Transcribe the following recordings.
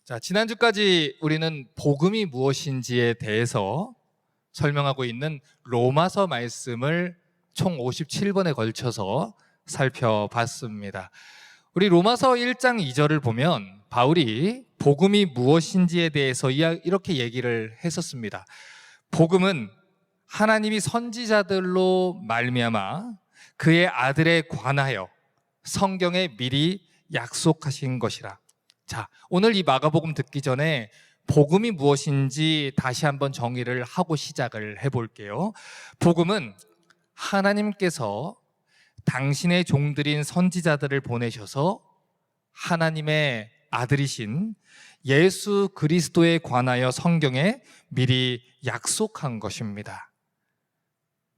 자, 지난주까지 우리는 복음이 무엇인지에 대해서 설명하고 있는 로마서 말씀을 총 57번에 걸쳐서 살펴봤습니다. 우리 로마서 1장 2절을 보면 바울이 복음이 무엇인지에 대해서 이렇게 얘기를 했었습니다. 복음은 하나님이 선지자들로 말미암아 그의 아들에 관하여 성경에 미리 약속하신 것이라. 자, 오늘 이 마가복음 듣기 전에 복음이 무엇인지 다시 한번 정의를 하고 시작을 해볼게요. 복음은 하나님께서 당신의 종들인 선지자들을 보내셔서 하나님의 아들이신 예수 그리스도에 관하여 성경에 미리 약속한 것입니다.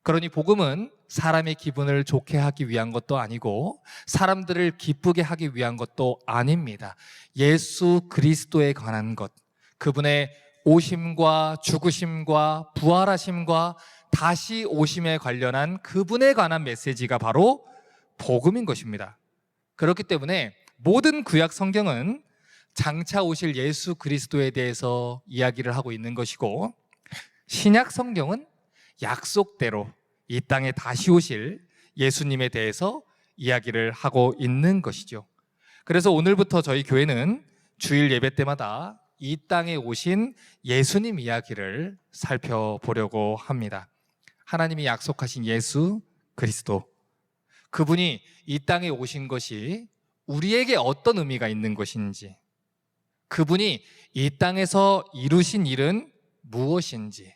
그러니 복음은 사람의 기분을 좋게 하기 위한 것도 아니고 사람들을 기쁘게 하기 위한 것도 아닙니다. 예수 그리스도에 관한 것, 그분의 오심과 죽으심과 부활하심과 다시 오심에 관련한 그분에 관한 메시지가 바로 복음인 것입니다. 그렇기 때문에 모든 구약 성경은 장차 오실 예수 그리스도에 대해서 이야기를 하고 있는 것이고, 신약 성경은 약속대로 이 땅에 다시 오실 예수님에 대해서 이야기를 하고 있는 것이죠. 그래서 오늘부터 저희 교회는 주일 예배 때마다 이 땅에 오신 예수님 이야기를 살펴보려고 합니다. 하나님이 약속하신 예수 그리스도, 그분이 이 땅에 오신 것이 우리에게 어떤 의미가 있는 것인지, 그분이 이 땅에서 이루신 일은 무엇인지,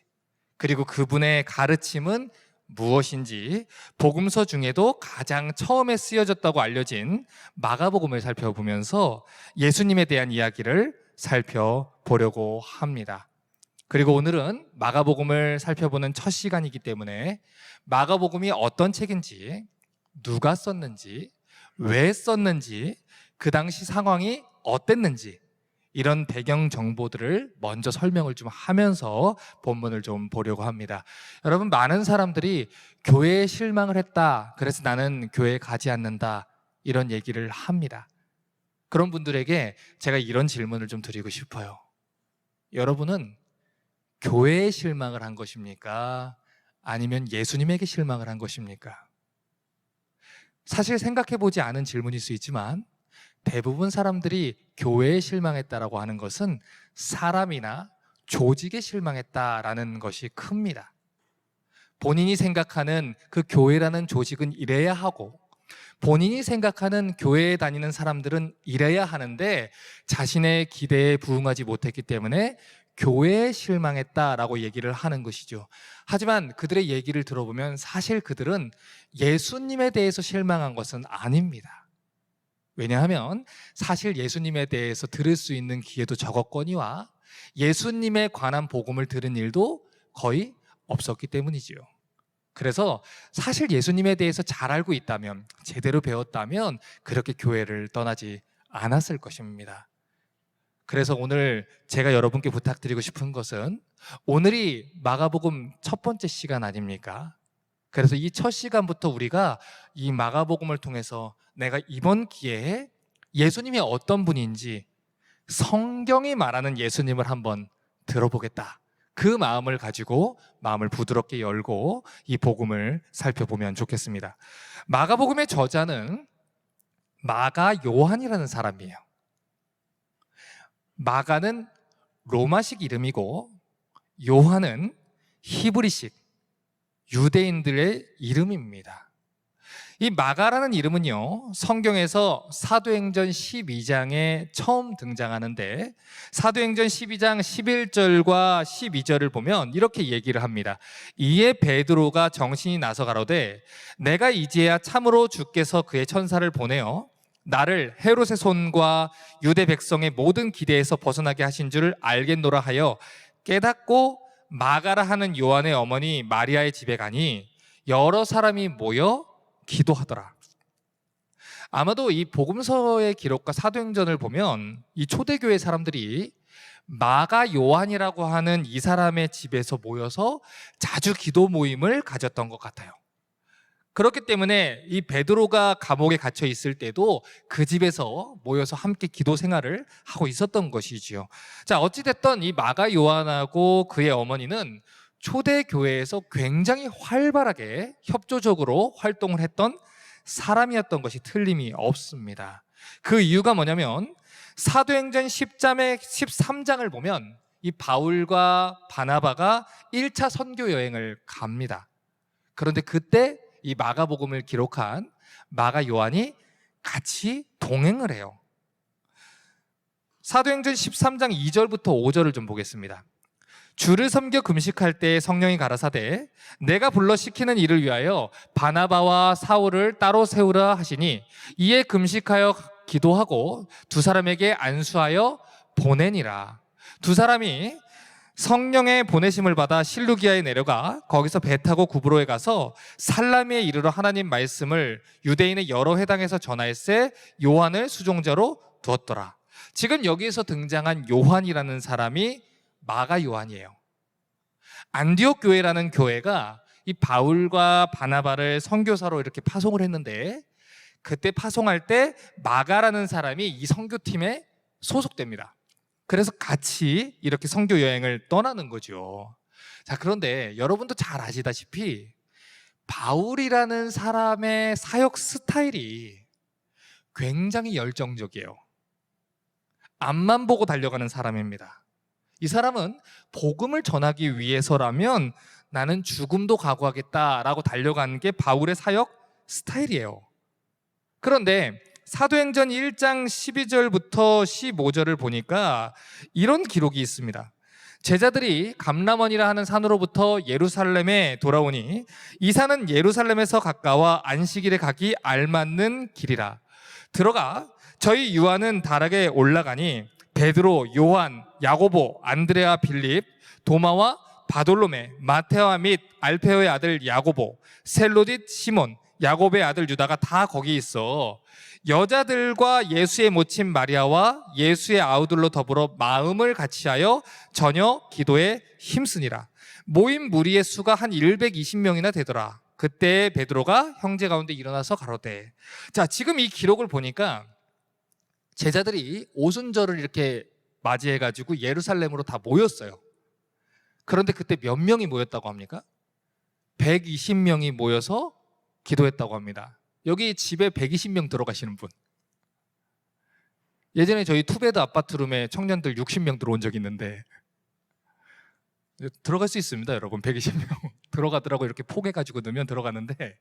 그리고 그분의 가르침은 무엇인지, 복음서 중에도 가장 처음에 쓰여졌다고 알려진 마가복음을 살펴보면서 예수님에 대한 이야기를 살펴보려고 합니다. 그리고 오늘은 마가복음을 살펴보는 첫 시간이기 때문에 마가복음이 어떤 책인지, 누가 썼는지, 왜 썼는지, 그 당시 상황이 어땠는지, 이런 배경 정보들을 먼저 설명을 좀 하면서 본문을 좀 보려고 합니다. 여러분, 많은 사람들이 교회에 실망을 했다, 그래서 나는 교회에 가지 않는다, 이런 얘기를 합니다. 그런 분들에게 제가 이런 질문을 좀 드리고 싶어요. 여러분은 교회에 실망을 한 것입니까? 아니면 예수님에게 실망을 한 것입니까? 사실 생각해보지 않은 질문일 수 있지만 대부분 사람들이 교회에 실망했다라고 하는 것은 사람이나 조직에 실망했다라는 것이 큽니다. 본인이 생각하는 그 교회라는 조직은 이래야 하고, 본인이 생각하는 교회에 다니는 사람들은 이래야 하는데 자신의 기대에 부응하지 못했기 때문에 교회에 실망했다라고 얘기를 하는 것이죠. 하지만 그들의 얘기를 들어보면 사실 그들은 예수님에 대해서 실망한 것은 아닙니다. 왜냐하면 사실 예수님에 대해서 들을 수 있는 기회도 적었거니와 예수님에 관한 복음을 들은 일도 거의 없었기 때문이지요. 그래서 사실 예수님에 대해서 잘 알고 있다면, 제대로 배웠다면 그렇게 교회를 떠나지 않았을 것입니다. 그래서 오늘 제가 여러분께 부탁드리고 싶은 것은, 오늘이 마가복음 첫 번째 시간 아닙니까? 그래서 이 첫 시간부터 우리가 이 마가복음을 통해서 내가 이번 기회에 예수님이 어떤 분인지, 성경이 말하는 예수님을 한번 들어보겠다, 그 마음을 가지고 마음을 부드럽게 열고 이 복음을 살펴보면 좋겠습니다. 마가복음의 저자는 마가 요한이라는 사람이에요. 마가는 로마식 이름이고 요한은 히브리식 유대인들의 이름입니다. 이 마가라는 이름은요, 성경에서 사도행전 12장에 처음 등장하는데, 사도행전 12장 11절과 12절을 보면 이렇게 얘기를 합니다. 이에 베드로가 정신이 나서 가로되, 내가 이제야 참으로 주께서 그의 천사를 보내어 나를 헤롯의 손과 유대 백성의 모든 기대에서 벗어나게 하신 줄을 알겠노라 하여 깨닫고 마가라 하는 요한의 어머니 마리아의 집에 가니 여러 사람이 모여 기도하더라. 아마도 이 복음서의 기록과 사도행전을 보면 이 초대교회 사람들이 마가 요한이라고 하는 이 사람의 집에서 모여서 자주 기도 모임을 가졌던 것 같아요. 그렇기 때문에 이 베드로가 감옥에 갇혀 있을 때도 그 집에서 모여서 함께 기도 생활을 하고 있었던 것이지요. 자, 어찌됐든 이 마가 요한하고 그의 어머니는 초대교회에서 굉장히 활발하게 협조적으로 활동을 했던 사람이었던 것이 틀림이 없습니다. 그 이유가 뭐냐면 사도행전 13장을 보면 이 바울과 바나바가 1차 선교 여행을 갑니다. 그런데 그때 이 마가복음을 기록한 마가 요한이 같이 동행을 해요. 사도행전 13장 2절부터 5절을 좀 보겠습니다. 주를 섬겨 금식할 때 성령이 가라사대 내가 불러 시키는 일을 위하여 바나바와 사울을 따로 세우라 하시니 이에 금식하여 기도하고 두 사람에게 안수하여 보내니라. 두 사람이 성령의 보내심을 받아 실루기아에 내려가 거기서 배 타고 구브로에 가서 살라미에 이르러 하나님 말씀을 유대인의 여러 회당에서 전하였세 요한을 수종자로 두었더라. 지금 여기에서 등장한 요한이라는 사람이 마가 요한이에요. 안디옥 교회라는 교회가 이 바울과 바나바를 선교사로 이렇게 파송을 했는데 그때 파송할 때 마가라는 사람이 이 선교팀에 소속됩니다. 그래서 같이 이렇게 선교 여행을 떠나는 거죠. 자, 그런데 여러분도 잘 아시다시피 바울이라는 사람의 사역 스타일이 굉장히 열정적이에요. 앞만 보고 달려가는 사람입니다. 이 사람은 복음을 전하기 위해서라면 나는 죽음도 각오하겠다라고 달려가는 게 바울의 사역 스타일이에요. 그런데 사도행전 1장 12절부터 15절을 보니까 이런 기록이 있습니다. 제자들이 감람원이라 하는 산으로부터 예루살렘에 돌아오니 이 산은 예루살렘에서 가까워 안식일에 가기 알맞는 길이라. 들어가 저희 유아는 다락에 올라가니 베드로, 요한, 야고보, 안드레아, 빌립, 도마와 바돌로메, 마테와 및 알페오의 아들 야고보, 셀로딧, 시몬, 야곱의 아들 유다가 다 거기 있어 여자들과 예수의 모친 마리아와 예수의 아우들로 더불어 마음을 같이하여 저녁 기도에 힘쓰니라. 모인 무리의 수가 한 120명이나 되더라. 그때 베드로가 형제 가운데 일어나서 가로되. 자, 지금 이 기록을 보니까 제자들이 오순절을 이렇게 맞이해가지고 예루살렘으로 다 모였어요. 그런데 그때 몇 명이 모였다고 합니까? 120명이 모여서 기도했다고 합니다. 여기 집에 120명 들어가시는 분. 예전에 저희 투베드 아파트룸에 청년들 60명 들어온 적이 있는데 들어갈 수 있습니다, 여러분. 120명 들어가더라고. 이렇게 포개가지고 넣으면 들어가는데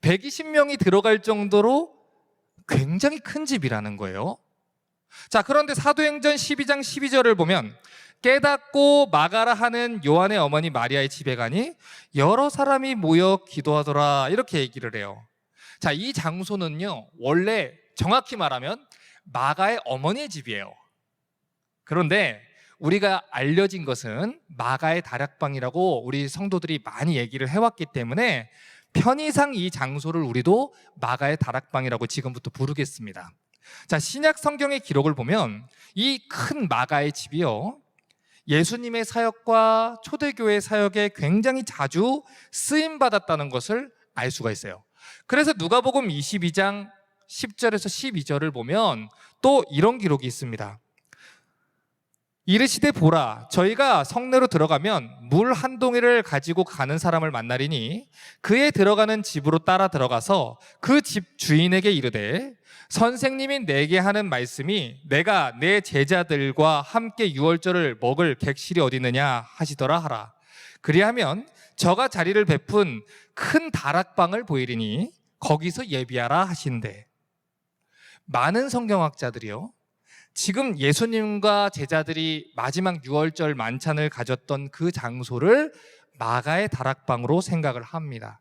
120명이 들어갈 정도로 굉장히 큰 집이라는 거예요. 자, 그런데 사도행전 12장 12절을 보면 깨닫고 마가라 하는 요한의 어머니 마리아의 집에 가니 여러 사람이 모여 기도하더라 이렇게 얘기를 해요. 자, 이 장소는요 원래 정확히 말하면 마가의 어머니의 집이에요. 그런데 우리가 알려진 것은 마가의 다락방이라고 우리 성도들이 많이 얘기를 해왔기 때문에 편의상 이 장소를 우리도 마가의 다락방이라고 지금부터 부르겠습니다. 자, 신약 성경의 기록을 보면 이 큰 마가의 집이요 예수님의 사역과 초대교회 사역에 굉장히 자주 쓰임받았다는 것을 알 수가 있어요. 그래서 누가복음 22장 10절에서 12절을 보면 또 이런 기록이 있습니다. 이르시되 보라 저희가 성내로 들어가면 물 한 동이를 가지고 가는 사람을 만나리니 그의 들어가는 집으로 따라 들어가서 그 집 주인에게 이르되 선생님이 내게 하는 말씀이 내가 내 제자들과 함께 유월절을 먹을 객실이 어디 있느냐 하시더라 하라. 그리하면 저가 자리를 베푼 큰 다락방을 보이리니 거기서 예비하라 하신대. 많은 성경학자들이요 지금 예수님과 제자들이 마지막 유월절 만찬을 가졌던 그 장소를 마가의 다락방으로 생각을 합니다.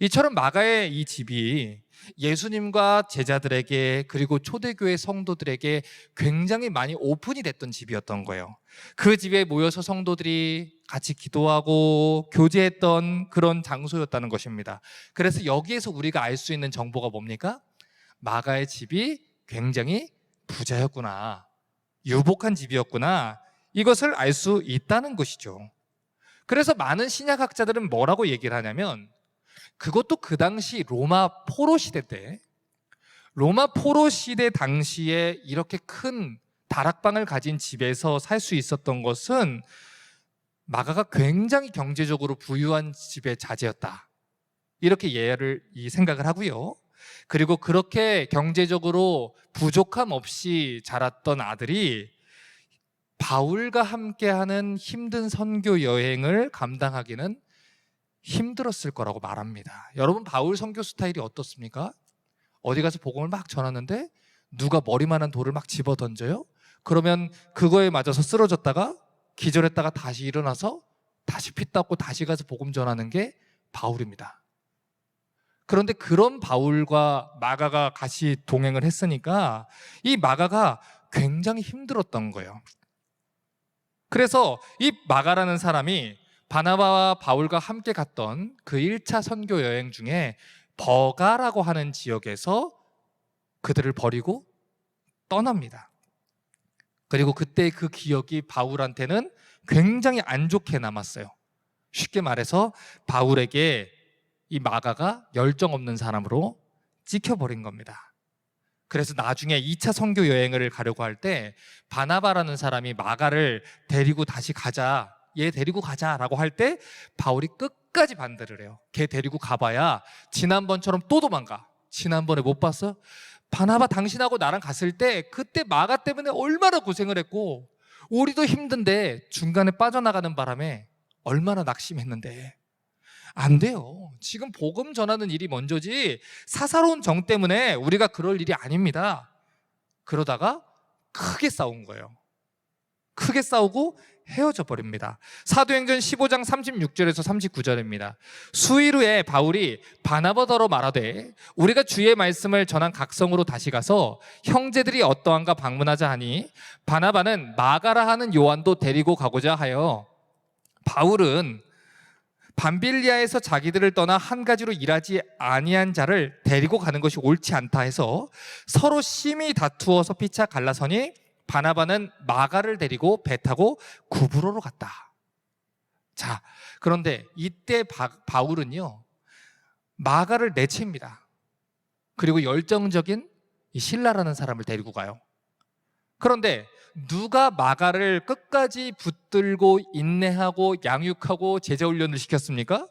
이처럼 마가의 이 집이 예수님과 제자들에게 그리고 초대교회 성도들에게 굉장히 많이 오픈이 됐던 집이었던 거예요. 그 집에 모여서 성도들이 같이 기도하고 교제했던 그런 장소였다는 것입니다. 그래서 여기에서 우리가 알 수 있는 정보가 뭡니까? 마가의 집이 굉장히 부자였구나, 유복한 집이었구나, 이것을 알 수 있다는 것이죠. 그래서 많은 신약학자들은 뭐라고 얘기를 하냐면 그것도 그 당시 로마 포로 시대 때, 로마 포로 시대 당시에 이렇게 큰 다락방을 가진 집에서 살 수 있었던 것은 마가가 굉장히 경제적으로 부유한 집의 자제였다, 이렇게 생각을 하고요. 그리고 그렇게 경제적으로 부족함 없이 자랐던 아들이 바울과 함께하는 힘든 선교 여행을 감당하기는 힘들었을 거라고 말합니다. 여러분, 바울 선교 스타일이 어떻습니까? 어디 가서 복음을 막 전하는데 누가 머리만한 돌을 막 집어 던져요? 그러면 그거에 맞아서 쓰러졌다가 기절했다가 다시 일어나서 다시 피 닦고 다시 가서 복음 전하는 게 바울입니다. 그런데 그런 바울과 마가가 같이 동행을 했으니까 이 마가가 굉장히 힘들었던 거예요. 그래서 이 마가라는 사람이 바나바와 바울과 함께 갔던 그 1차 선교 여행 중에 버가라고 하는 지역에서 그들을 버리고 떠납니다. 그리고 그때 그 기억이 바울한테는 굉장히 안 좋게 남았어요. 쉽게 말해서 바울에게 이 마가가 열정 없는 사람으로 찍혀버린 겁니다. 그래서 나중에 2차 선교 여행을 가려고 할 때 바나바라는 사람이 마가를 데리고 다시 가자, 얘 데리고 가자라고 할 때 바울이 끝까지 반대를 해요. 걔 데리고 가봐야 지난번처럼 또 도망가. 지난번에 못 봤어? 바나바 당신하고 나랑 갔을 때 그때 마가 때문에 얼마나 고생을 했고 우리도 힘든데 중간에 빠져나가는 바람에 얼마나 낙심했는데. 안 돼요. 지금 복음 전하는 일이 먼저지 사사로운 정 때문에 우리가 그럴 일이 아닙니다. 그러다가 크게 싸운 거예요. 크게 싸우고 헤어져 버립니다. 사도행전 15장 36절에서 39절입니다. 수일 후에 바울이 바나바더러 말하되 우리가 주의 말씀을 전한 각성으로 다시 가서 형제들이 어떠한가 방문하자 하니 바나바는 마가라 하는 요한도 데리고 가고자 하여 바울은 밤빌리아에서 자기들을 떠나 한 가지로 일하지 아니한 자를 데리고 가는 것이 옳지 않다 해서 서로 심히 다투어서 피차 갈라서니 바나바는 마가를 데리고 배 타고 구브로로 갔다. 자, 그런데 이때 바울은요 마가를 내칩니다. 그리고 열정적인 이 실라라는 사람을 데리고 가요. 그런데 누가 마가를 끝까지 붙들고 인내하고 양육하고 제자훈련을 시켰습니까?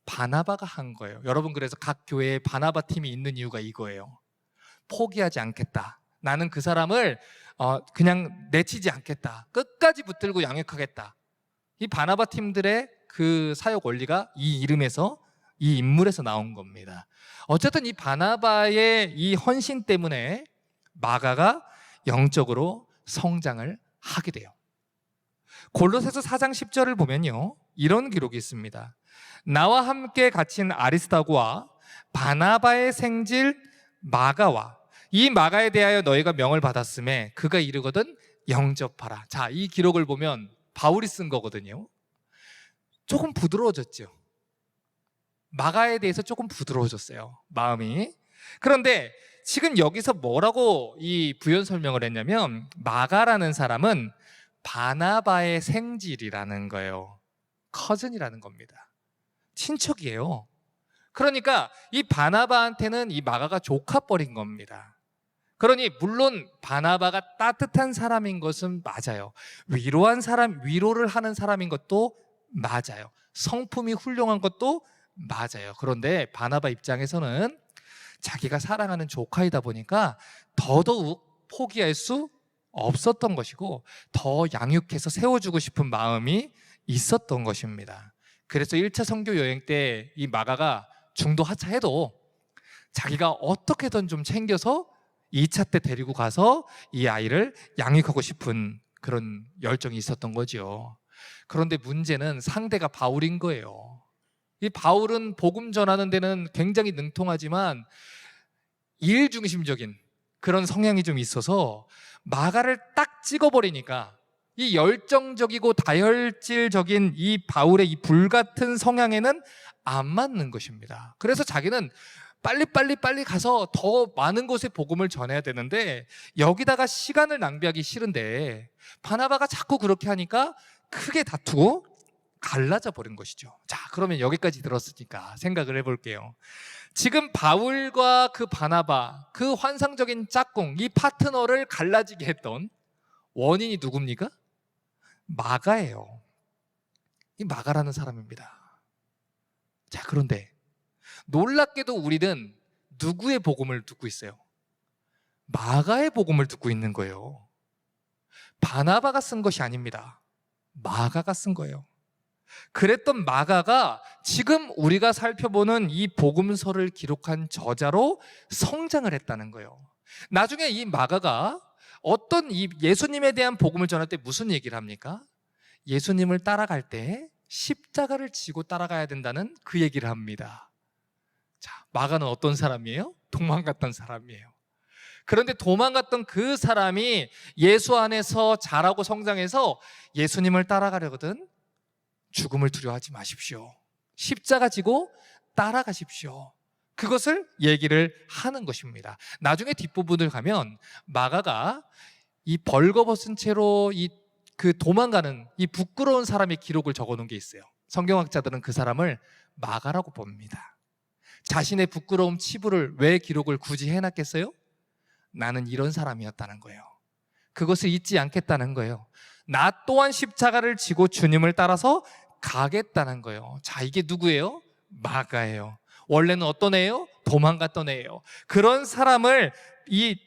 바나바가 한 거예요. 여러분, 그래서 각 교회에 바나바 팀이 있는 이유가 이거예요. 포기하지 않겠다. 나는 그 사람을 그냥 내치지 않겠다. 끝까지 붙들고 양육하겠다. 이 바나바 팀들의 그 사역 원리가 이 이름에서, 이 인물에서 나온 겁니다. 어쨌든 이 바나바의 이 헌신 때문에 마가가 영적으로 성장을 하게 돼요. 골로새서 4장 10절을 보면요 이런 기록이 있습니다. 나와 함께 갇힌 아리스다고와 바나바의 생질 마가와 이 마가에 대하여 너희가 명을 받았음에 그가 이르거든 영접하라. 자, 이 기록을 보면 바울이 쓴 거거든요. 조금 부드러워졌죠. 마가에 대해서 조금 부드러워졌어요, 마음이. 그런데 지금 여기서 뭐라고 이 부연 설명을 했냐면 마가라는 사람은 바나바의 생질이라는 거예요. 커즌이라는 겁니다. 친척이에요. 그러니까 이 바나바한테는 이 마가가 조카뻘인 겁니다. 그러니 물론 바나바가 따뜻한 사람인 것은 맞아요. 위로를 하는 사람인 것도 맞아요. 성품이 훌륭한 것도 맞아요. 그런데 바나바 입장에서는 자기가 사랑하는 조카이다 보니까 더더욱 포기할 수 없었던 것이고 더 양육해서 세워주고 싶은 마음이 있었던 것입니다. 그래서 1차 선교 여행 때 이 마가가 중도 하차해도 자기가 어떻게든 좀 챙겨서 2차 때 데리고 가서 이 아이를 양육하고 싶은 그런 열정이 있었던 거죠. 그런데 문제는 상대가 바울인 거예요. 이 바울은 복음 전하는 데는 굉장히 능통하지만 일 중심적인 그런 성향이 좀 있어서 마가를 딱 찍어버리니까 이 열정적이고 다혈질적인 이 바울의 이 불같은 성향에는 안 맞는 것입니다. 그래서 자기는 빨리 가서 더 많은 곳에 복음을 전해야 되는데 여기다가 시간을 낭비하기 싫은데 바나바가 자꾸 그렇게 하니까 크게 다투고 갈라져 버린 것이죠. 자, 그러면 여기까지 들었으니까 생각을 해볼게요. 지금 바울과 그 바나바, 그 환상적인 짝꿍, 이 파트너를 갈라지게 했던 원인이 누굽니까? 마가예요. 이 마가라는 사람입니다. 자, 그런데 놀랍게도 우리는 누구의 복음을 듣고 있어요? 마가의 복음을 듣고 있는 거예요. 바나바가 쓴 것이 아닙니다. 마가가 쓴 거예요. 그랬던 마가가 지금 우리가 살펴보는 이 복음서를 기록한 저자로 성장을 했다는 거예요. 나중에 이 마가가 어떤 이 예수님에 대한 복음을 전할 때 무슨 얘기를 합니까? 예수님을 따라갈 때 십자가를 지고 따라가야 된다는 그 얘기를 합니다. 자, 마가는 어떤 사람이에요? 도망갔던 사람이에요. 그런데 도망갔던 그 사람이 예수 안에서 자라고 성장해서 예수님을 따라가려거든 죽음을 두려워하지 마십시오. 십자가 지고 따라가십시오. 그것을 얘기를 하는 것입니다. 나중에 뒷부분을 가면 마가가 이 벌거벗은 채로 그 도망가는 이 부끄러운 사람의 기록을 적어놓은 게 있어요. 성경학자들은 그 사람을 마가라고 봅니다. 자신의 부끄러움 치부를 왜 기록을 굳이 해놨겠어요? 나는 이런 사람이었다는 거예요. 그것을 잊지 않겠다는 거예요. 나 또한 십자가를 지고 주님을 따라서 가겠다는 거예요. 자, 이게 누구예요? 마가예요. 원래는 어떤 애예요? 도망갔던 애예요. 그런 사람을 이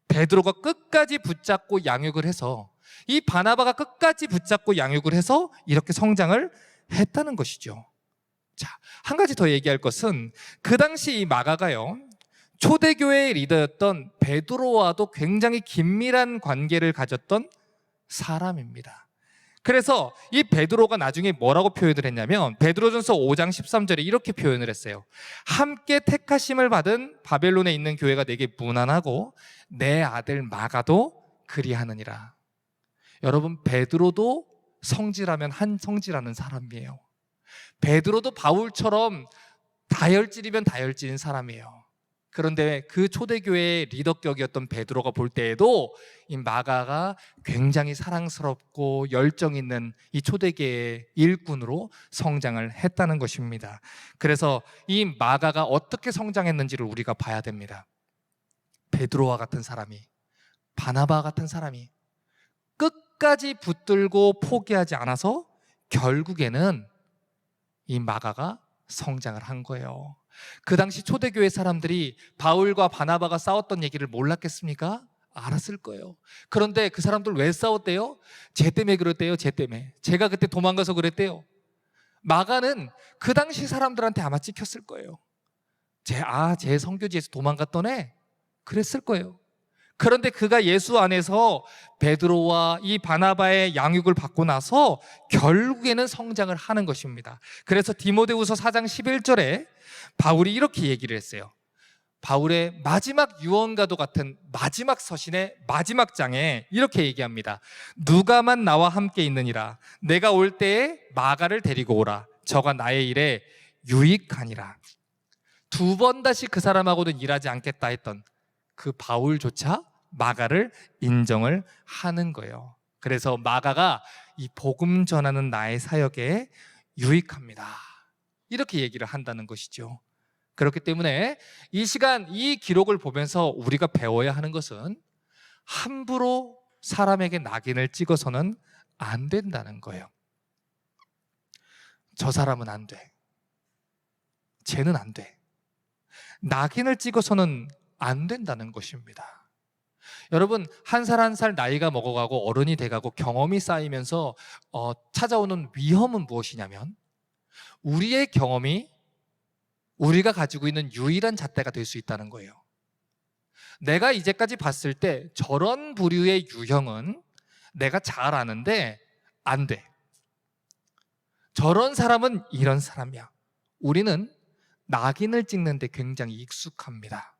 베드로가 끝까지 붙잡고 양육을 해서, 이 바나바가 끝까지 붙잡고 양육을 해서 이렇게 성장을 했다는 것이죠. 자, 한 가지 더 얘기할 것은 그 당시 이 마가가요, 초대교회의 리더였던 베드로와도 굉장히 긴밀한 관계를 가졌던 사람입니다. 그래서 이 베드로가 나중에 뭐라고 표현을 했냐면 베드로전서 5장 13절에 이렇게 표현을 했어요. 함께 택하심을 받은 바벨론에 있는 교회가 내게 무난하고 내 아들 마가도 그리하느니라. 여러분, 베드로도 성질하면 한 성질하는 사람이에요. 베드로도 바울처럼 다혈질이면 다혈질인 사람이에요. 그런데 그 초대교회의 리더격이었던 베드로가 볼 때에도 이 마가가 굉장히 사랑스럽고 열정 있는 이 초대교회의 일꾼으로 성장을 했다는 것입니다. 그래서 이 마가가 어떻게 성장했는지를 우리가 봐야 됩니다. 베드로와 같은 사람이, 바나바 같은 사람이 끝까지 붙들고 포기하지 않아서 결국에는 이 마가가 성장을 한 거예요. 그 당시 초대교회 사람들이 바울과 바나바가 싸웠던 얘기를 몰랐겠습니까? 알았을 거예요. 그런데 그 사람들 왜 싸웠대요? 쟤 때문에 그랬대요. 쟤 때문에. 제가 그때 도망가서 그랬대요. 마가는 그 당시 사람들한테 아마 찍혔을 거예요. 쟤 선교지에서 도망갔던 애? 그랬을 거예요. 그런데 그가 예수 안에서 베드로와 이 바나바의 양육을 받고 나서 결국에는 성장을 하는 것입니다. 그래서 디모데후서 4장 11절에 바울이 이렇게 얘기를 했어요. 바울의 마지막 유언과도 같은 마지막 서신의 마지막 장에 이렇게 얘기합니다. 누가만 나와 함께 있느니라. 내가 올 때에 마가를 데리고 오라. 저가 나의 일에 유익하니라. 2번 다시 그 사람하고는 일하지 않겠다 했던 그 바울조차 마가를 인정을 하는 거예요. 그래서 마가가 이 복음 전하는 나의 사역에 유익합니다. 이렇게 얘기를 한다는 것이죠. 그렇기 때문에 이 시간 이 기록을 보면서 우리가 배워야 하는 것은 함부로 사람에게 낙인을 찍어서는 안 된다는 거예요. 저 사람은 안 돼. 쟤는 안 돼. 낙인을 찍어서는 안 된다는 것입니다. 여러분, 한 살 한 살 나이가 먹어가고 어른이 돼가고 경험이 쌓이면서 찾아오는 위험은 무엇이냐면 우리의 경험이 우리가 가지고 있는 유일한 잣대가 될 수 있다는 거예요. 내가 이제까지 봤을 때 저런 부류의 유형은 내가 잘 아는데 안 돼. 저런 사람은 이런 사람이야. 우리는 낙인을 찍는 데 굉장히 익숙합니다.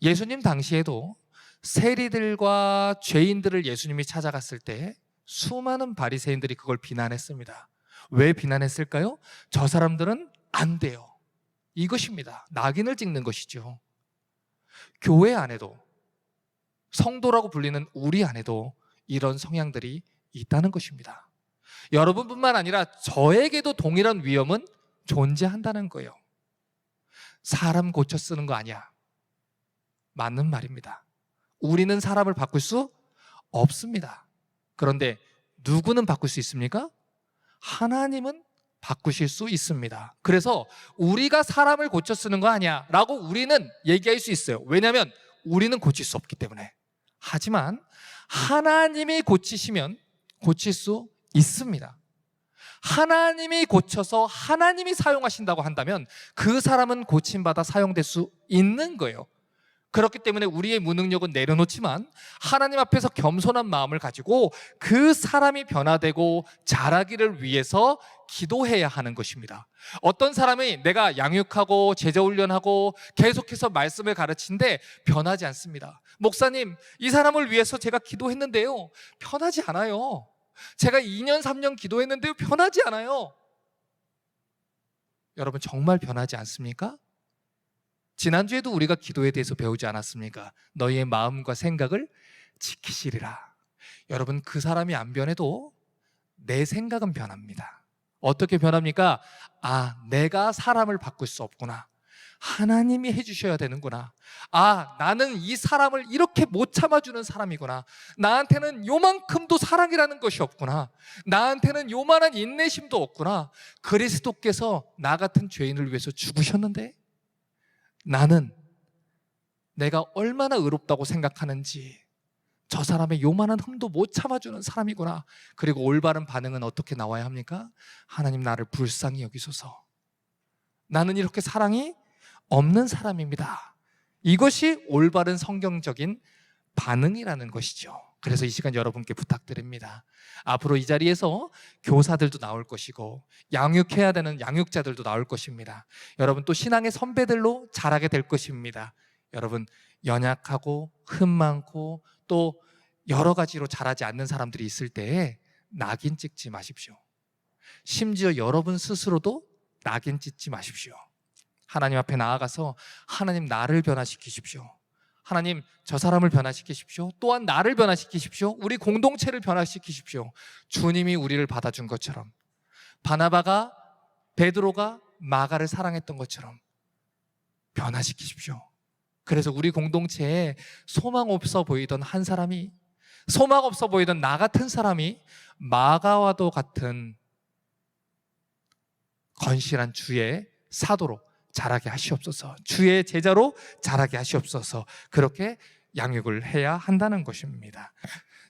예수님 당시에도 세리들과 죄인들을 예수님이 찾아갔을 때 수많은 바리새인들이 그걸 비난했습니다. 왜 비난했을까요? 저 사람들은 안 돼요. 이것입니다. 낙인을 찍는 것이죠. 교회 안에도, 성도라고 불리는 우리 안에도 이런 성향들이 있다는 것입니다. 여러분뿐만 아니라 저에게도 동일한 위험은 존재한다는 거예요. 사람 고쳐 쓰는 거 아니야. 맞는 말입니다. 우리는 사람을 바꿀 수 없습니다. 그런데 누구는 바꿀 수 있습니까? 하나님은 바꾸실 수 있습니다. 그래서 우리가 사람을 고쳐 쓰는 거 아니야 라고 우리는 얘기할 수 있어요. 왜냐하면 우리는 고칠 수 없기 때문에. 하지만 하나님이 고치시면 고칠 수 있습니다. 하나님이 고쳐서 하나님이 사용하신다고 한다면 그 사람은 고침받아 사용될 수 있는 거예요. 그렇기 때문에 우리의 무능력은 내려놓지만 하나님 앞에서 겸손한 마음을 가지고 그 사람이 변화되고 자라기를 위해서 기도해야 하는 것입니다. 어떤 사람이 내가 양육하고 제자훈련하고 계속해서 말씀을 가르치는데 변하지 않습니다. 목사님, 이 사람을 위해서 제가 기도했는데요, 변하지 않아요. 제가 2년 3년 기도했는데요, 변하지 않아요. 여러분, 정말 변하지 않습니까? 지난주에도 우리가 기도에 대해서 배우지 않았습니까? 너희의 마음과 생각을 지키시리라. 여러분, 그 사람이 안 변해도 내 생각은 변합니다. 어떻게 변합니까? 아, 내가 사람을 바꿀 수 없구나. 하나님이 해주셔야 되는구나. 아, 나는 이 사람을 이렇게 못 참아주는 사람이구나. 나한테는 요만큼도 사랑이라는 것이 없구나. 나한테는 요만한 인내심도 없구나. 그리스도께서 나 같은 죄인을 위해서 죽으셨는데 나는 내가 얼마나 의롭다고 생각하는지, 저 사람의 요만한 흠도 못 참아주는 사람이구나. 그리고 올바른 반응은 어떻게 나와야 합니까? 하나님, 나를 불쌍히 여기소서. 나는 이렇게 사랑이 없는 사람입니다. 이것이 올바른 성경적인 반응이라는 것이죠. 그래서 이 시간 여러분께 부탁드립니다. 앞으로 이 자리에서 교사들도 나올 것이고 양육해야 되는 양육자들도 나올 것입니다. 여러분, 또 신앙의 선배들로 자라게 될 것입니다. 여러분, 연약하고 흠 많고 또 여러 가지로 자라지 않는 사람들이 있을 때에 낙인 찍지 마십시오. 심지어 여러분 스스로도 낙인 찍지 마십시오. 하나님 앞에 나아가서 하나님, 나를 변화시키십시오. 하나님, 저 사람을 변화시키십시오. 또한 나를 변화시키십시오. 우리 공동체를 변화시키십시오. 주님이 우리를 받아준 것처럼, 바나바가 베드로가 마가를 사랑했던 것처럼 변화시키십시오. 그래서 우리 공동체에 소망 없어 보이던 한 사람이, 소망 없어 보이던 나 같은 사람이 마가와도 같은 건실한 주의 사도로 자라게 하시옵소서. 주의 제자로 자라게 하시옵소서. 그렇게 양육을 해야 한다는 것입니다.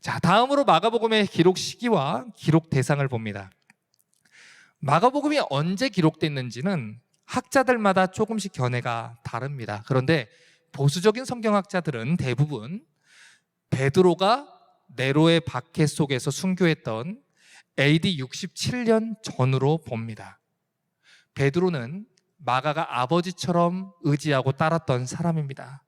자, 다음으로 마가복음의 기록 시기와 기록 대상을 봅니다. 마가복음이 언제 기록됐는지는 학자들마다 조금씩 견해가 다릅니다. 그런데 보수적인 성경학자들은 대부분 베드로가 네로의 박해 속에서 순교했던 AD 67년 전으로 봅니다. 베드로는 마가가 아버지처럼 의지하고 따랐던 사람입니다.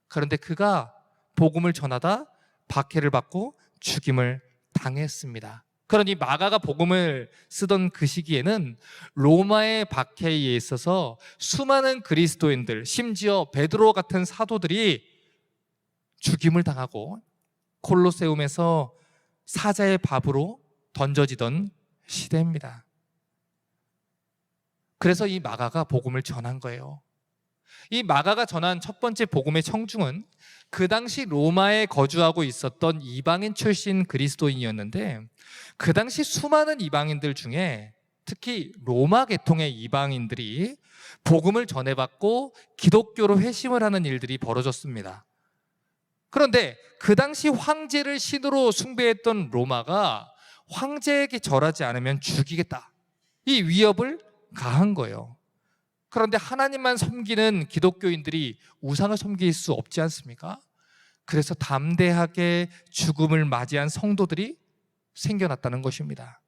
그런데 그가 복음을 전하다 박해를 받고 죽임을 당했습니다. 그러니 마가가 복음을 쓰던 그 시기에는 로마의 박해에 있어서 수많은 그리스도인들, 심지어 베드로 같은 사도들이 죽임을 당하고 콜로세움에서 사자의 밥으로 던져지던 시대입니다. 그래서 이 마가가 복음을 전한 거예요. 이 마가가 전한 첫 번째 복음의 청중은 그 당시 로마에 거주하고 있었던 이방인 출신 그리스도인이었는데, 그 당시 수많은 이방인들 중에 특히 로마 계통의 이방인들이 복음을 전해받고 기독교로 회심을 하는 일들이 벌어졌습니다. 그런데 그 당시 황제를 신으로 숭배했던 로마가 황제에게 절하지 않으면 죽이겠다, 이 위협을 가한 거예요. 그런데 하나님만 섬기는 기독교인들이 우상을 섬길 수 없지 않습니까? 그래서 담대하게 죽음을 맞이한 성도들이 생겨났다는 것입니다.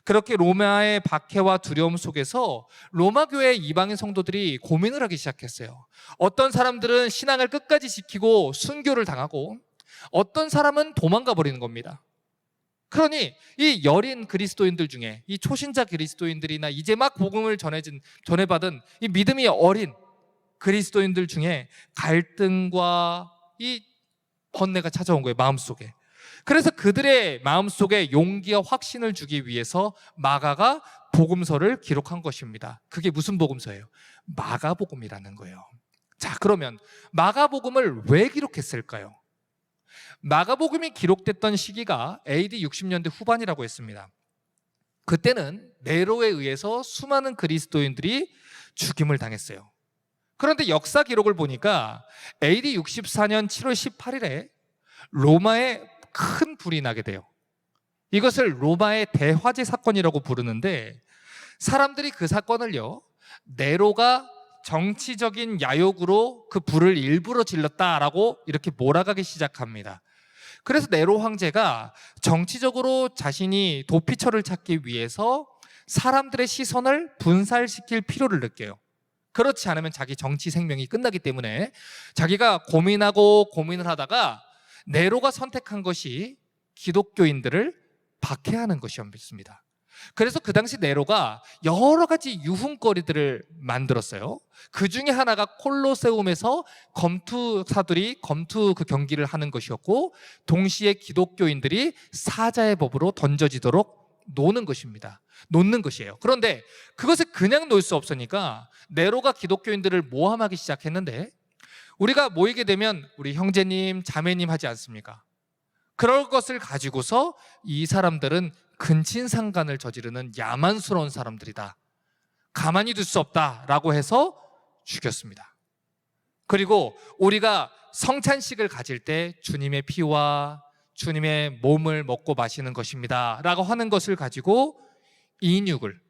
그렇게 로마의 박해와 두려움 속에서 로마 교회의 이방인 성도들이 고민을 하기 시작했어요. 어떤 사람들은 신앙을 끝까지 지키고 순교를 당하고, 어떤 사람은 도망가 버리는 겁니다. 그러니 이 여린 그리스도인들 중에, 이 초신자 그리스도인들이나 이제 막 복음을 전해받은 이 믿음이 어린 그리스도인들 중에 갈등과 이 번뇌가 찾아온 거예요, 마음속에. 그래서 그들의 마음속에 용기와 확신을 주기 위해서 마가가 복음서를 기록한 것입니다. 그게 무슨 복음서예요? 마가복음이라는 거예요. 자, 그러면 마가복음을 왜 기록했을까요? 마가복음이 기록됐던 시기가 AD 60년대 후반이라고 했습니다. 그때는 네로에 의해서 수많은 그리스도인들이 죽임을 당했어요. 그런데 역사 기록을 보니까 AD 64년 7월 18일에 로마에 큰 불이 나게 돼요. 이것을 로마의 대화재 사건이라고 부르는데, 사람들이 그 사건을요, 네로가 정치적인 야욕으로 그 불을 일부러 질렀다라고 이렇게 몰아가기 시작합니다. 그래서 네로 황제가 정치적으로 자신이 도피처를 찾기 위해서 사람들의 시선을 분산시킬 필요를 느껴요. 그렇지 않으면 자기 정치 생명이 끝나기 때문에 자기가 고민하고 고민을 하다가 네로가 선택한 것이 기독교인들을 박해하는 것이었습니다. 그래서 그 당시 네로가 여러 가지 유흥거리들을 만들었어요. 그 중에 하나가 콜로세움에서 검투사들이 검투 그 경기를 하는 것이었고, 동시에 기독교인들이 사자의 법으로 던져지도록 놓는 것이에요. 그런데 그것을 그냥 놓을 수 없으니까 네로가 기독교인들을 모함하기 시작했는데, 우리가 모이게 되면 우리 형제님, 자매님 하지 않습니까? 그럴 것을 가지고서 이 사람들은 근친상간을 저지르는 야만스러운 사람들이다, 가만히 둘 수 없다라고 해서 죽였습니다. 그리고 우리가 성찬식을 가질 때 주님의 피와 주님의 몸을 먹고 마시는 것입니다 라고 하는 것을 가지고 인육을,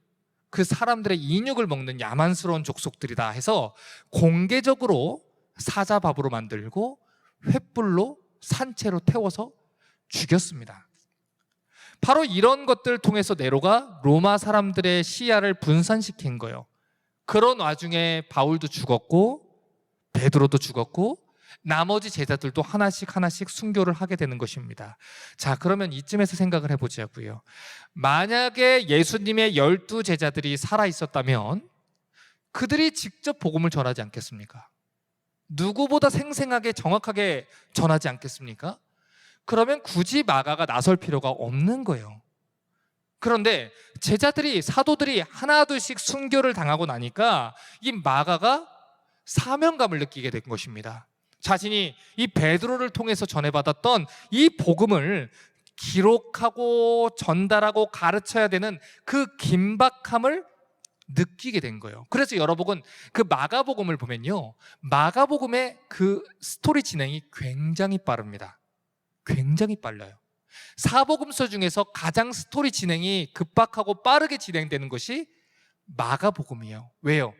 그 사람들의 인육을 먹는 야만스러운 족속들이다 해서 공개적으로 사자밥으로 만들고 횃불로 산채로 태워서 죽였습니다. 바로 이런 것들을 통해서 네로가 로마 사람들의 시야를 분산시킨 거예요. 그런 와중에 바울도 죽었고 베드로도 죽었고 나머지 제자들도 하나씩 순교를 하게 되는 것입니다. 자, 그러면 이쯤에서 생각을 해보자고요. 만약에 예수님의 12 제자들이 살아 있었다면 그들이 직접 복음을 전하지 않겠습니까? 누구보다 생생하게 정확하게 전하지 않겠습니까? 그러면 굳이 마가가 나설 필요가 없는 거예요. 그런데 제자들이, 사도들이 하나둘씩 순교를 당하고 나니까 이 마가가 사명감을 느끼게 된 것입니다. 자신이 이 베드로를 통해서 전해받았던 이 복음을 기록하고 전달하고 가르쳐야 되는 그 긴박함을 느끼게 된 거예요. 그래서 여러분 그 마가복음을 보면요, 마가복음의 그 스토리 진행이 굉장히 빠릅니다. 굉장히 빨라요. 사복음서 중에서 가장 스토리 진행이 급박하고 빠르게 진행되는 것이 마가복음이에요. 왜요?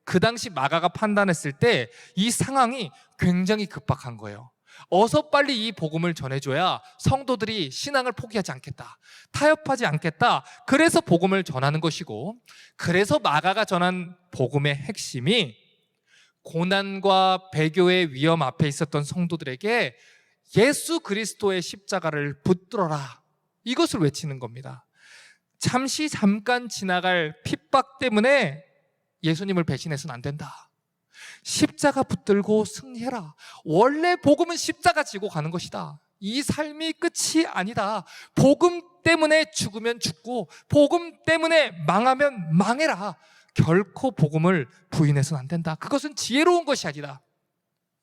그 당시 마가가 판단했을 때 이 상황이 굉장히 급박한 거예요. 어서 빨리 이 복음을 전해줘야 성도들이 신앙을 포기하지 않겠다, 타협하지 않겠다. 그래서 복음을 전하는 것이고, 그래서 마가가 전한 복음의 핵심이 고난과 배교의 위험 앞에 있었던 성도들에게 예수 그리스도의 십자가를 붙들어라, 이것을 외치는 겁니다. 잠깐 지나갈 핍박 때문에 예수님을 배신해서는 안 된다. 십자가 붙들고 승리해라. 원래 복음은 십자가 지고 가는 것이다. 이 삶이 끝이 아니다. 복음 때문에 죽으면 죽고 복음 때문에 망하면 망해라. 결코 복음을 부인해서는 안 된다. 그것은 지혜로운 것이 아니다.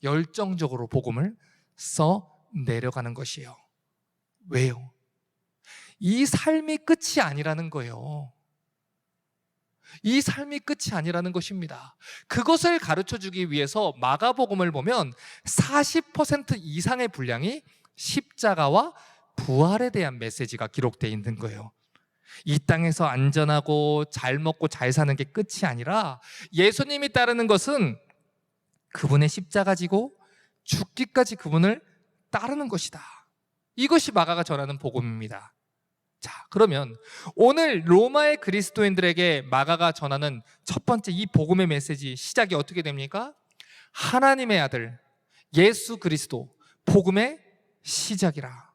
열정적으로 복음을 써 내려가는 것이에요. 왜요? 이 삶이 끝이 아니라는 거예요. 이 삶이 끝이 아니라는 것입니다. 그것을 가르쳐주기 위해서 마가복음을 보면 40% 이상의 분량이 십자가와 부활에 대한 메시지가 기록되어 있는 거예요. 이 땅에서 안전하고 잘 먹고 잘 사는 게 끝이 아니라 예수님이 따르는 것은 그분의 십자가 지고 죽기까지 그분을 따르는 것이다. 이것이 마가가 전하는 복음입니다. 자, 그러면 오늘 로마의 그리스도인들에게 마가가 전하는 첫 번째 이 복음의 메시지 시작이 어떻게 됩니까? 하나님의 아들 예수 그리스도, 복음의 시작이라.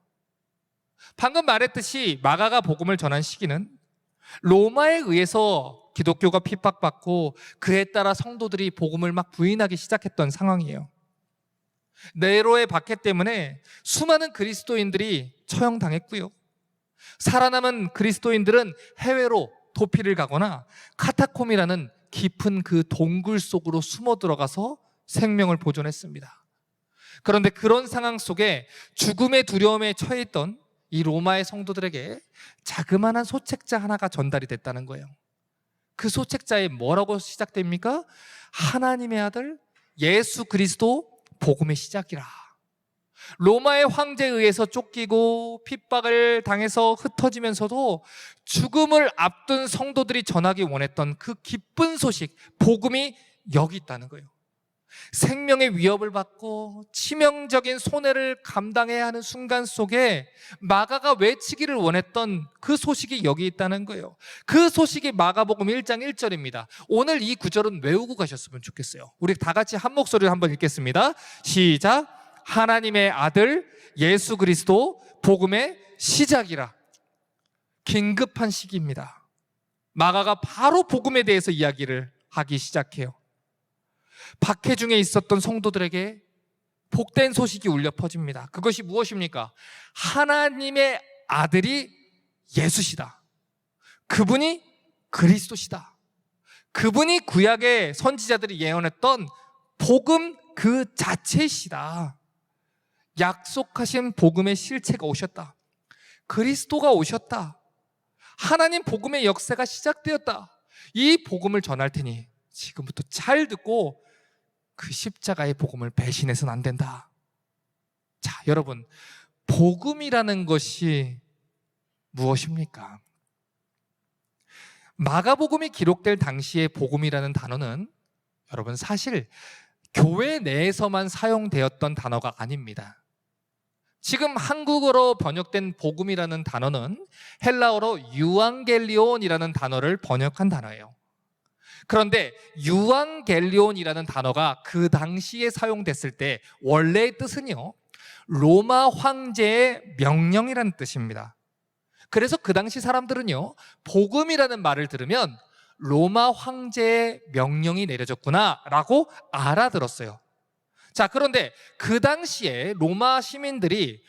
방금 말했듯이 마가가 복음을 전한 시기는 로마에 의해서 기독교가 핍박받고 그에 따라 성도들이 복음을 막 부인하기 시작했던 상황이에요. 네로의 박해 때문에 수많은 그리스도인들이 처형당했고요. 살아남은 그리스도인들은 해외로 도피를 가거나 카타콤이라는 깊은 그 동굴 속으로 숨어 들어가서 생명을 보존했습니다. 그런데 그런 상황 속에 죽음의 두려움에 처해 있던 이 로마의 성도들에게 자그마한 소책자 하나가 전달이 됐다는 거예요. 그 소책자에 뭐라고 시작됩니까? 하나님의 아들 예수 그리스도 복음의 시작이라. 로마의 황제에 의해서 쫓기고 핍박을 당해서 흩어지면서도 죽음을 앞둔 성도들이 전하기 원했던 그 기쁜 소식, 복음이 여기 있다는 거예요. 생명의 위협을 받고 치명적인 손해를 감당해야 하는 순간 속에 마가가 외치기를 원했던 그 소식이 여기 있다는 거예요. 그 소식이 마가복음 1장 1절입니다. 오늘 이 구절은 외우고 가셨으면 좋겠어요. 우리 다 같이 한 목소리로 한번 읽겠습니다. 시작. 하나님의 아들 예수 그리스도 복음의 시작이라. 긴급한 시기입니다. 마가가 바로 복음에 대해서 이야기를 하기 시작해요. 박해 중에 있었던 성도들에게 복된 소식이 울려 퍼집니다. 그것이 무엇입니까? 하나님의 아들이 예수시다. 그분이 그리스도시다. 그분이 구약의 선지자들이 예언했던 복음 그 자체이시다. 약속하신 복음의 실체가 오셨다. 그리스도가 오셨다. 하나님 복음의 역사가 시작되었다. 이 복음을 전할 테니 지금부터 잘 듣고 그 십자가의 복음을 배신해서는 안 된다. 자, 여러분, 복음이라는 것이 무엇입니까? 마가복음이 기록될 당시의 복음이라는 단어는 여러분 사실 교회 내에서만 사용되었던 단어가 아닙니다. 지금 한국어로 번역된 복음이라는 단어는 헬라어로 유앙겔리온이라는 단어를 번역한 단어예요. 그런데 유앙겔리온이라는 단어가 그 당시에 사용됐을 때 원래의 뜻은요, 로마 황제의 명령이라는 뜻입니다. 그래서 그 당시 사람들은요, 복음이라는 말을 들으면 로마 황제의 명령이 내려졌구나 라고 알아들었어요. 자, 그런데 그 당시에 로마 시민들이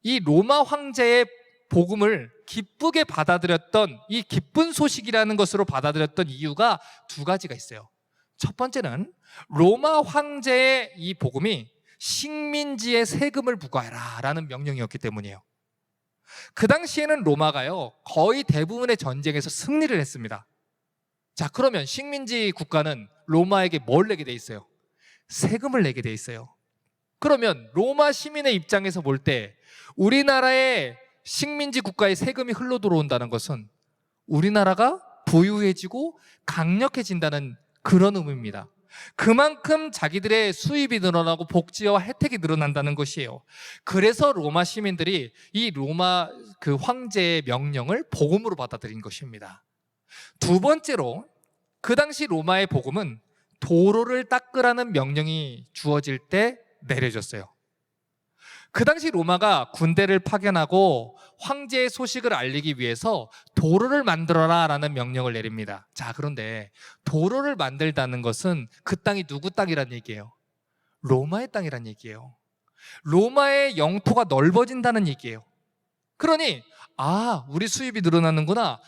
이 로마 황제의 복음을 기쁘게 받아들였던, 이 기쁜 소식이라는 것으로 받아들였던 이유가 두 가지가 있어요. 첫 번째는 로마 황제의 이 복음이 식민지에 세금을 부과해라 라는 명령이었기 때문이에요. 그 당시에는 로마가요, 거의 대부분의 전쟁에서 승리를 했습니다. 자, 그러면 식민지 국가는 로마에게 뭘 내게 돼 있어요? 세금을 내게 돼 있어요. 그러면 로마 시민의 입장에서 볼 때 우리나라의 식민지 국가의 세금이 흘러 들어온다는 것은 우리나라가 부유해지고 강력해진다는 그런 의미입니다. 그만큼 자기들의 수입이 늘어나고 복지와 혜택이 늘어난다는 것이에요. 그래서 로마 시민들이 이 로마 그 황제의 명령을 복음으로 받아들인 것입니다. 두 번째로, 그 당시 로마의 복음은 도로를 닦으라는 명령이 주어질 때 내려졌어요. 그 당시 로마가 군대를 파견하고 황제의 소식을 알리기 위해서 도로를 만들어라 라는 명령을 내립니다. 자, 그런데 도로를 만들다는 것은 그 땅이 누구 땅이란 얘기예요? 로마의 땅이란 얘기예요. 로마의 영토가 넓어진다는 얘기예요. 그러니 우리 수입이 늘어나는구나,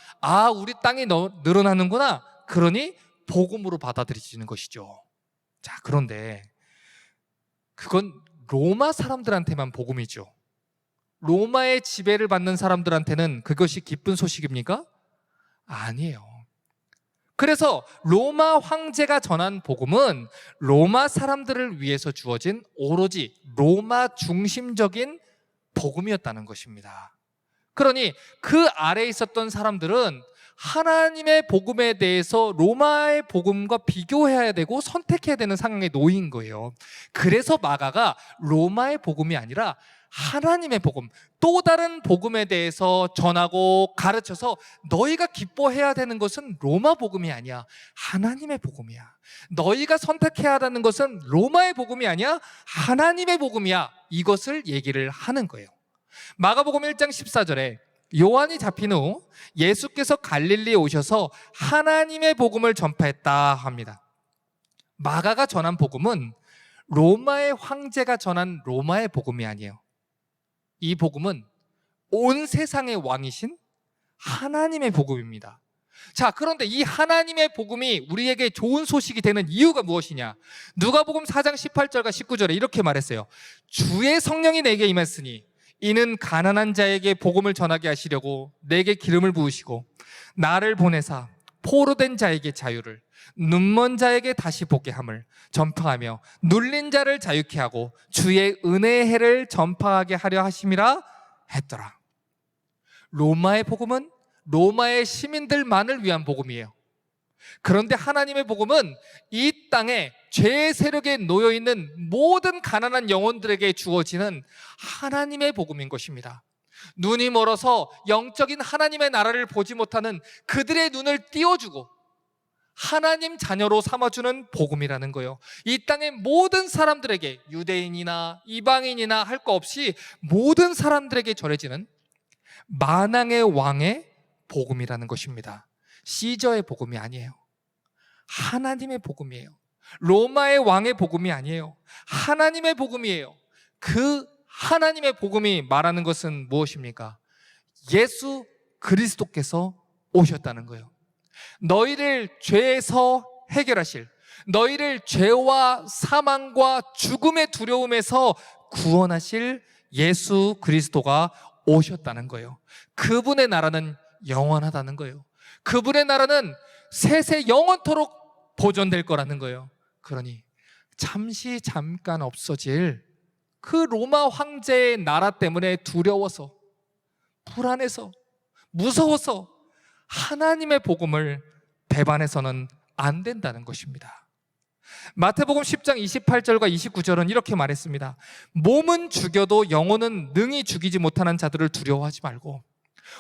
우리 땅이 늘어나는구나, 그러니 복음으로 받아들여지는 것이죠. 자, 그런데 그건 로마 사람들한테만 복음이죠. 로마의 지배를 받는 사람들한테는 그것이 기쁜 소식입니까? 아니에요. 그래서 로마 황제가 전한 복음은 로마 사람들을 위해서 주어진 오로지 로마 중심적인 복음이었다는 것입니다. 그러니 그 아래에 있었던 사람들은 하나님의 복음에 대해서 로마의 복음과 비교해야 되고 선택해야 되는 상황에 놓인 거예요. 그래서 마가가 로마의 복음이 아니라 하나님의 복음, 또 다른 복음에 대해서 전하고 가르쳐서 너희가 기뻐해야 되는 것은 로마 복음이 아니야, 하나님의 복음이야. 너희가 선택해야 하는 것은 로마의 복음이 아니야, 하나님의 복음이야. 이것을 얘기를 하는 거예요. 마가복음 1장 14절에 요한이 잡힌 후 예수께서 갈릴리에 오셔서 하나님의 복음을 전파했다 합니다. 마가가 전한 복음은 로마의 황제가 전한 로마의 복음이 아니에요. 이 복음은 온 세상의 왕이신 하나님의 복음입니다. 자, 그런데 이 하나님의 복음이 우리에게 좋은 소식이 되는 이유가 무엇이냐? 누가복음 4장 18절과 19절에 이렇게 말했어요. 주의 성령이 내게 임했으니 이는 가난한 자에게 복음을 전하게 하시려고 내게 기름을 부으시고 나를 보내사 포로된 자에게 자유를, 눈먼 자에게 다시 보게 함을 전파하며 눌린 자를 자유케 하고 주의 은혜의 해를 전파하게 하려 하심이라 했더라. 로마의 복음은 로마의 시민들만을 위한 복음이에요. 그런데 하나님의 복음은 이 땅에 죄의 세력에 놓여 있는 모든 가난한 영혼들에게 주어지는 하나님의 복음인 것입니다. 눈이 멀어서 영적인 하나님의 나라를 보지 못하는 그들의 눈을 띄워주고 하나님 자녀로 삼아주는 복음이라는 거예요. 이 땅의 모든 사람들에게, 유대인이나 이방인이나 할 거 없이 모든 사람들에게 전해지는 만왕의 왕의 복음이라는 것입니다. 시저의 복음이 아니에요. 하나님의 복음이에요. 로마의 왕의 복음이 아니에요. 하나님의 복음이에요. 그 하나님의 복음이 말하는 것은 무엇입니까? 예수 그리스도께서 오셨다는 거예요. 너희를 죄에서 해결하실, 너희를 죄와 사망과 죽음의 두려움에서 구원하실 예수 그리스도가 오셨다는 거예요. 그분의 나라는 영원하다는 거예요. 그분의 나라는 세세 영원토록 보존될 거라는 거예요. 그러니 잠깐 없어질 그 로마 황제의 나라 때문에 두려워서, 불안해서, 무서워서 하나님의 복음을 배반해서는 안 된다는 것입니다. 마태복음 10장 28절과 29절은 이렇게 말했습니다. 몸은 죽여도 영혼은 능히 죽이지 못하는 자들을 두려워하지 말고